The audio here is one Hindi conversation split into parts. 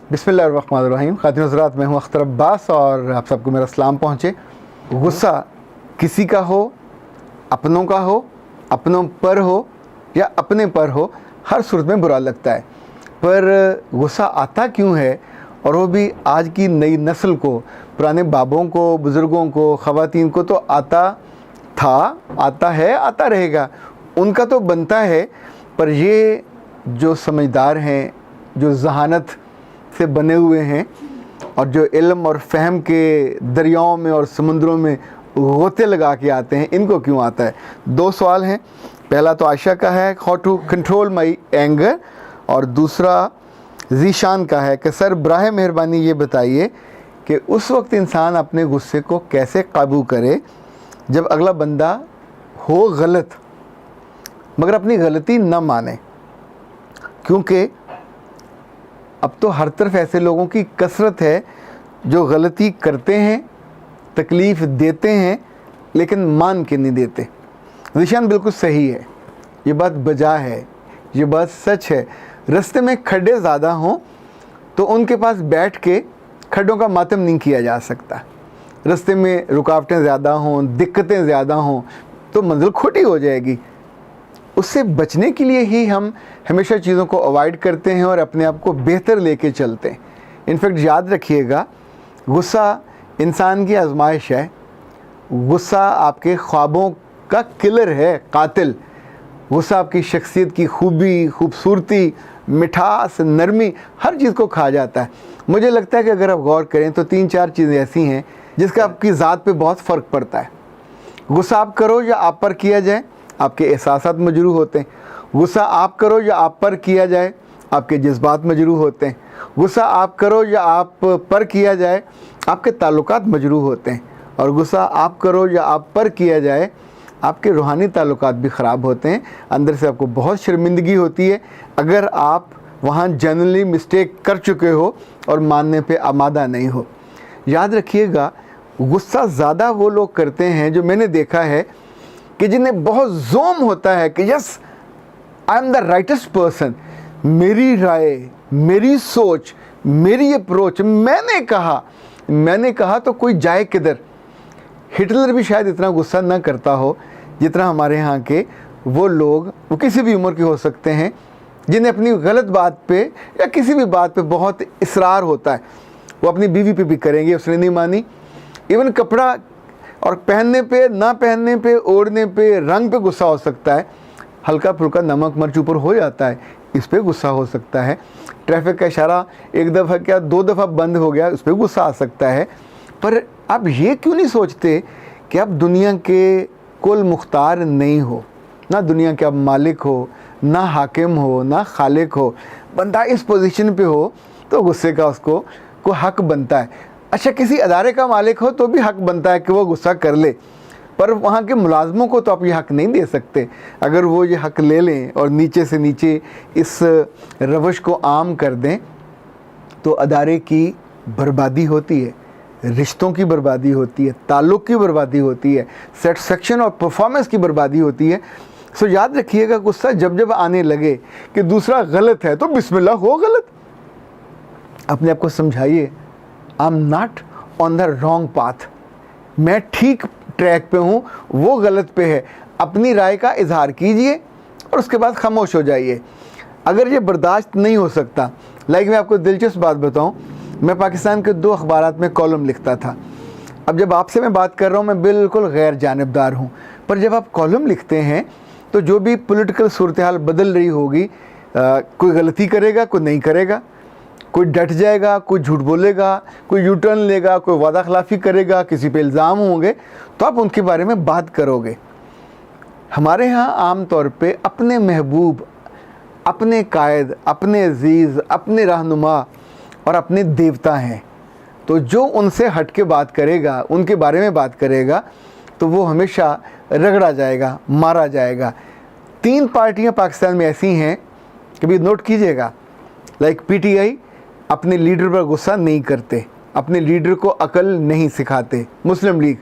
बिस्मिल्लाहिर्रहमानिर्रहीम। ख़ातिन हज़रात, मैं हूँ अख्तर अब्बास और आप सबको मेरा सलाम पहुँचे। गुस्सा किसी का हो, अपनों का हो, अपनों पर हो या अपने पर हो, हर सूरत में बुरा लगता है। पर गुस्सा आता क्यों है, और वो भी आज की नई नस्ल को, पुराने बाबों को, बुज़ुर्गों को, ख़वातीन को तो आता था, आता है, आता रहेगा, उनका तो बनता है। पर ये जो समझदार हैं, जो जहानत से बने हुए हैं और जो इल्म और फ़हम के दरियाओं में और समुद्रों में गोते लगा के आते हैं, इनको क्यों आता है? दो सवाल हैं। पहला तो आयशा का है, how to control my anger, और दूसरा ज़ीशान का है कि सर बराह मेहरबानी ये बताइए कि उस वक्त इंसान अपने गुस्से को कैसे काबू करे जब अगला बंदा हो गलत मगर अपनी गलती न माने। क्योंकि अब तो हर तरफ ऐसे लोगों की कसरत है जो गलती करते हैं, तकलीफ़ देते हैं, लेकिन मान के नहीं देते। निशान बिल्कुल सही है, ये बात बजा है, ये बात सच है। रास्ते में खड्डे ज़्यादा हों तो उनके पास बैठ के खड्डों का मातम नहीं किया जा सकता। रास्ते में रुकावटें ज़्यादा हों, दिक्कतें ज़्यादा हों तो मंजिल खोटी हो जाएगी। उससे बचने के लिए ही हम हमेशा चीज़ों को अवॉइड करते हैं और अपने आप को बेहतर लेके चलते हैं। इनफैक्ट याद रखिएगा, गुस्सा इंसान की आजमाइश है। गुस्सा आपके ख्वाबों का किलर है, कातिल। गुस्सा आपकी शख्सियत की खूबी, खूबसूरती, मिठास, नरमी, हर चीज़ को खा जाता है। मुझे लगता है कि अगर आप गौर करें तो 3-4 चीज़ें ऐसी हैं जिसका आपकी ज़ात पे बहुत फ़र्क पड़ता है। गुस्सा आप करो या आप पर किया जाए, आपके एहसासात मजरू होते हैं। गुस्सा आप करो या आप पर किया जाए, आपके जज्बात मजरू होते हैं। गुस्सा आप करो या आप पर किया जाए, आपके ताल्लुकात मजरू होते हैं। और गुस्सा आप करो या आप पर किया जाए, आपके रूहानी ताल्लुकात भी ख़राब होते हैं। अंदर से आपको बहुत शर्मिंदगी होती है अगर आप वहाँ जनरली मिस्टेक कर चुके हो और मानने पे आमादा नहीं हो। याद रखिएगा, गुस्सा ज़्यादा वो लोग करते हैं जो मैंने देखा है कि जिन्हें बहुत जोम होता है कि yes I am the rightest person, मेरी राय, मेरी सोच, मेरी अप्रोच, मैंने कहा तो कोई जाए किधर। हिटलर भी शायद इतना गुस्सा न करता हो जितना हमारे यहाँ के वो लोग, वो किसी भी उम्र के हो सकते हैं, जिन्हें अपनी गलत बात पे या किसी भी बात पे बहुत इसरार होता है। वो अपनी बीवी पे भी करेंगे, उसने नहीं मानी। इवन कपड़ा और पहनने पे, ना पहनने पे, ओढ़ने पे, रंग पे गुस्सा हो सकता है। हल्का फुल्का नमक मिर्च ऊपर हो जाता है, इस पे गुस्सा हो सकता है। ट्रैफिक का इशारा एक दफ़ा क्या 2 दफ़ा बंद हो गया, उस पर गुस्सा आ सकता है। पर आप ये क्यों नहीं सोचते कि आप दुनिया के कुल मुख्तार नहीं हो, ना दुनिया के आप मालिक हो, ना हाकिम हो, ना खालिक हो। बंदा इस पोजीशन पे हो तो गुस्से का उसको को हक बनता है। अच्छा, किसी अदारे का मालिक हो तो भी हक बनता है कि वो गुस्सा कर ले, पर वहाँ के मुलाजमों को तो आप ये हक नहीं दे सकते। अगर वो ये हक ले लें और नीचे से नीचे इस रवश को आम कर दें तो अदारे की बर्बादी होती है, रिश्तों की बर्बादी होती है, ताल्लुक़ की बर्बादी होती है, सेटिस्फेक्शन और परफॉर्मेंस की बर्बादी होती है। सो याद रखिएगा, गुस्सा जब जब आने लगे कि दूसरा गलत है तो बिस्मिल्लाह हो गलत। अपने आप को समझाइए, I am not on the wrong path, मैं ठीक ट्रैक पे हूँ, वो गलत पे है। अपनी राय का इजहार कीजिए और उसके बाद खामोश हो जाइए। अगर ये बर्दाश्त नहीं हो सकता, लाइक मैं आपको दिलचस्प बात बताऊँ, मैं पाकिस्तान के 2 अखबारात में कॉलम लिखता था। अब जब आपसे मैं बात कर रहा हूँ, मैं बिल्कुल गैर जानिबदार हूँ, पर जब आप कॉलम लिखते हैं तो जो भी पॉलिटिकल सूरत हाल बदल रही होगी, कोई गलती करेगा, कोई नहीं करेगा, कोई डट जाएगा, कोई झूठ बोलेगा, कोई यू टर्न लेगा, कोई वादा खिलाफ़ी करेगा, किसी पे इल्ज़ाम होंगे, तो आप उनके बारे में बात करोगे। हमारे यहाँ आम तौर पे अपने महबूब, अपने कायद, अपने अजीज़, अपने रहनुमा और अपने देवता हैं, तो जो उनसे हट के बात करेगा, उनके बारे में बात करेगा, तो वो हमेशा रगड़ा जाएगा, मारा जाएगा। 3 पार्टियाँ पाकिस्तान में ऐसी हैं, कभी नोट कीजिएगा, लाइक पीटीआई अपने लीडर पर गुस्सा नहीं करते, अपने लीडर को अकल नहीं सिखाते। मुस्लिम लीग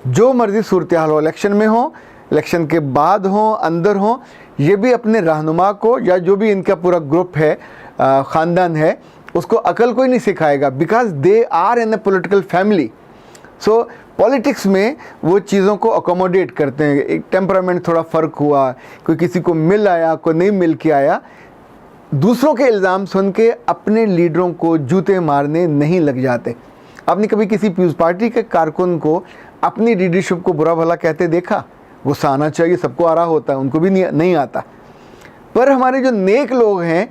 जो मर्ज़ी सूरत हाल हो, इलेक्शन में हो, इलेक्शन के बाद हो, अंदर हो, ये भी अपने रहनुमा को या जो भी इनका पूरा ग्रुप है, ख़ानदान है, उसको अकल कोई नहीं सिखाएगा, because they are in a political family. So politics में वो चीज़ों को अकोमोडेट करते हैं। एक टेम्परामेंट थोड़ा फ़र्क हुआ, कोई किसी को मिल आया, कोई नहीं मिल के आया, दूसरों के इल्ज़ाम सुन के अपने लीडरों को जूते मारने नहीं लग जाते। आपने कभी किसी पीपल्स पार्टी के कारकुन को अपनी लीडरशिप को बुरा भला कहते देखा? गुस्सा आना चाहिए, सबको आ रहा होता है, उनको भी नहीं आता। पर हमारे जो नेक लोग हैं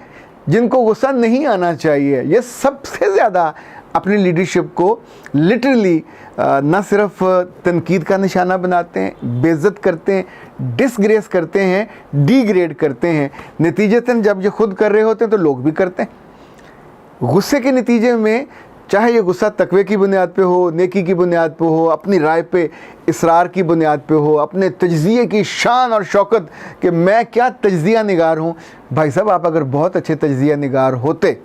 जिनको गुस्सा नहीं आना चाहिए, ये सबसे ज़्यादा अपनी लीडरशिप को लिटरली न सिर्फ तनकीद का निशाना बनाते हैं, बेइज्जत करते हैं, डिसग्रेस करते हैं, डिग्रेड करते हैं। नतीजतन जब ये खुद कर रहे होते हैं तो लोग भी करते हैं। गुस्से के नतीजे में, चाहे ये गुस्सा तकवे की बुनियाद पे हो, नेकी की बुनियाद पे हो, अपनी राय पे इसरार की बुनियाद पे हो, अपने तज्ज़िये की शान और शौकत कि मैं क्या तज्ज़िया निगार हूँ। भाई साहब, आप अगर बहुत अच्छे तज्ज़िया निगार होते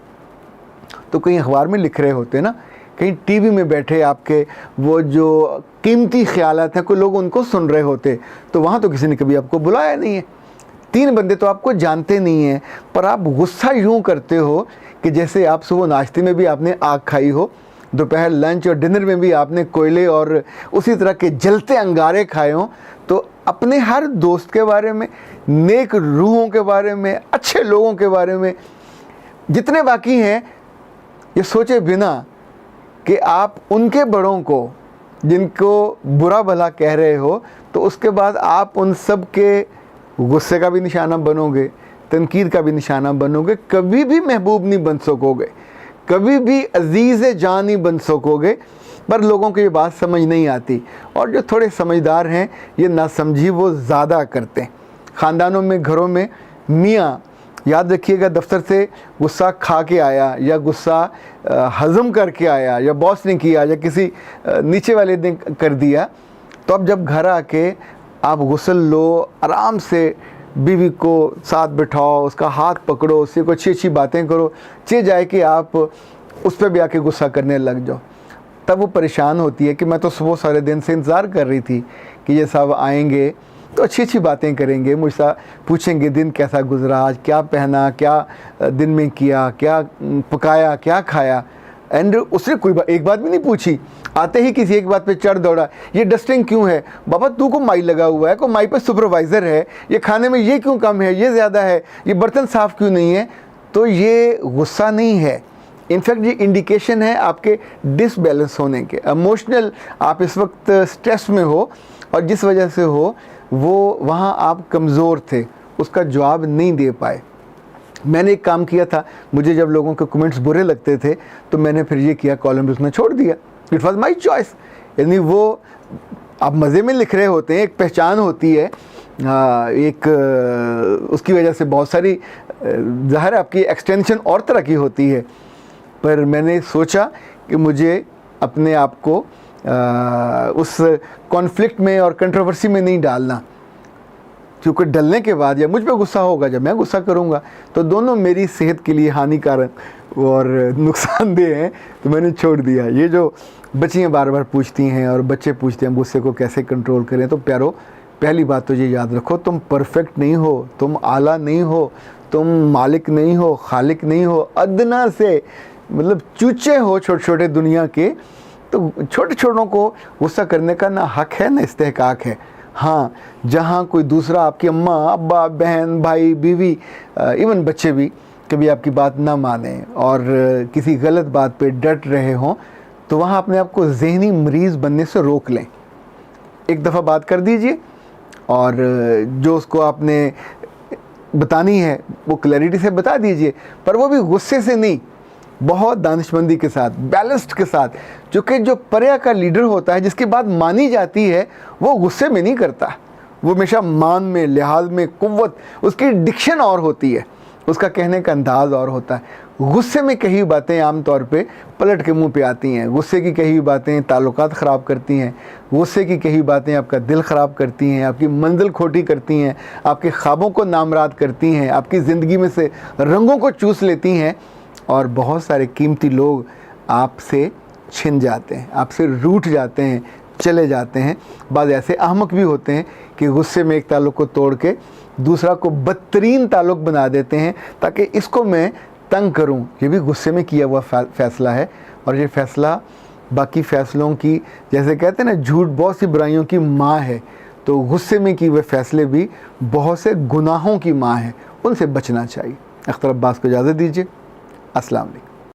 तो कहीं अखबार में लिख रहे होते ना, कहीं टीवी में बैठे आपके वो जो कीमती ख्यालात हैं, कोई लोग उनको सुन रहे होते। तो वहाँ तो किसी ने कभी आपको बुलाया नहीं है, 3 बंदे तो आपको जानते नहीं हैं, पर आप गुस्सा यूँ करते हो कि जैसे आप सुबह नाश्ते में भी आपने आग खाई हो, दोपहर लंच और डिनर में भी आपने कोयले और उसी तरह के जलते अंगारे खाए हों। तो अपने हर दोस्त के बारे में, नेक रूहों के बारे में, अच्छे लोगों के बारे में, जितने बाकी हैं, ये सोचे बिना कि आप उनके बड़ों को जिनको बुरा भला कह रहे हो, तो उसके बाद आप उन सब के गुस्से का भी निशाना बनोगे, तनकीद का भी निशाना बनोगे, कभी भी महबूब नहीं बन सकोगे, कभी भी अजीज़ जान नहीं बन सकोगे। पर लोगों को ये बात समझ नहीं आती, और जो थोड़े समझदार हैं ये नासमझी वो ज़्यादा करते हैं। ख़ानदानों में, घरों में मियाँ याद रखिएगा, दफ्तर से गुस्सा खा के आया या गुस्सा हज़म करके आया, या बॉस ने किया या किसी नीचे वाले ने कर दिया, तो अब जब घर आके आप गुस्ल लो, आराम से बीवी को साथ बिठाओ, उसका हाथ पकड़ो, उससे को अच्छी अच्छी बातें करो, चे जाए कि आप उस पर भी आके गुस्सा करने लग जाओ। तब वो परेशान होती है कि मैं तो सुबह सारे दिन से इंतज़ार कर रही थी कि ये सब आएंगे तो अच्छी अच्छी बातें करेंगे, मुझसे पूछेंगे दिन कैसा गुजरा, आज क्या पहना, क्या दिन में किया, क्या पकाया, क्या खाया। एंड उसने कोई एक बात भी नहीं पूछी, आते ही किसी एक बात पे चढ़ दौड़ा, ये डस्टिंग क्यों है बाबा, तू को माई लगा हुआ है, को माई पे सुपरवाइज़र है, ये खाने में ये क्यों कम है, ये ज़्यादा है, ये बर्तन साफ़ क्यों नहीं है। तो ये गुस्सा नहीं है, इनफैक्ट ये इंडिकेशन है आपके डिसबैलेंस होने के, इमोशनल आप इस वक्त स्ट्रेस में हो, और जिस वजह से हो वो वहाँ आप कमज़ोर थे, उसका जवाब नहीं दे पाए। मैंने एक काम किया था, मुझे जब लोगों के कमेंट्स बुरे लगते थे तो मैंने फिर ये किया, कॉलम लिखना छोड़ दिया। It was my choice. यानी वो आप मज़े में लिख रहे होते हैं, एक पहचान होती है, एक उसकी वजह से बहुत सारी ज़ाहिर आपकी एक्सटेंशन और तरह की होती है। पर मैंने सोचा कि मुझे अपने आप को उस कॉन्फ्लिक्ट में और कंट्रोवर्सी में नहीं डालना, क्योंकि डलने के बाद या मुझ पे गुस्सा होगा, जब मैं गुस्सा करूँगा तो दोनों मेरी सेहत के लिए हानिकारक और नुकसानदेह हैं। तो मैंने छोड़ दिया। ये जो बच्चियाँ बार बार पूछती हैं और बच्चे पूछते हैं गुस्से को कैसे कंट्रोल करें, तो प्यारो पहली बात तो ये याद रखो, तुम परफेक्ट नहीं हो, तुम आला नहीं हो, तुम मालिक नहीं हो, खालिक नहीं हो, अदना से मतलब चूचे हो छोटे छोटे दुनिया के। तो छोटे छोटों को गुस्सा करने का ना हक है ना इस्तेहकाक है। हाँ, जहाँ कोई दूसरा, आपकी अम्मा, अब्बा, बहन, भाई, बीवी, इवन बच्चे भी कभी आपकी बात ना माने और किसी गलत बात पे डट रहे हों, तो वहाँ अपने आप को ज़हनी मरीज़ बनने से रोक लें। एक दफ़ा बात कर दीजिए और जो उसको आपने बतानी है वो क्लैरिटी से बता दीजिए, पर वो भी गुस्से से नहीं, बहुत दानिशमंदी के साथ, बैलेंस्ड के साथ। क्योंकि जो पर्या का लीडर होता है, जिसकी बात मानी जाती है, वो गुस्से में नहीं करता, वो हमेशा मान में, लिहाज में, कुव्वत, उसकी डिक्शन और होती है, उसका कहने का अंदाज और होता है। गुस्से में कही बातें आम तौर पे पलट के मुंह पे आती हैं। गुस्से की कही बातें ताल्लुकात ख़राब करती हैं, गुस्से की कही बातें आपका दिल ख़राब करती हैं, आपकी मंजिल खोटी करती हैं, आपके ख्वाबों को नामराद करती हैं, आपकी ज़िंदगी में से रंगों को चूस लेती हैं, और बहुत सारे कीमती लोग आपसे छिन जाते हैं, आपसे रूठ जाते हैं, चले जाते हैं। बाद ऐसे अहमक भी होते हैं कि गुस्से में एक ताल्लुक़ को तोड़ के दूसरा को बदतरीन ताल्लुक़ बना देते हैं, ताकि इसको मैं तंग करूं, ये भी गुस्से में किया हुआ फ़ैसला है। और ये फ़ैसला बाकी फ़ैसलों की, जैसे कहते हैं ना, झूठ बहुत सी बुराइयों की माँ है, तो गुस्से में किए हुए फ़ैसले भी बहुत से गुनाहों की माँ है, उनसे बचना चाहिए। अख्तर अब्बास को इजाज़त दीजिए। अस्सलाम वालेकुम।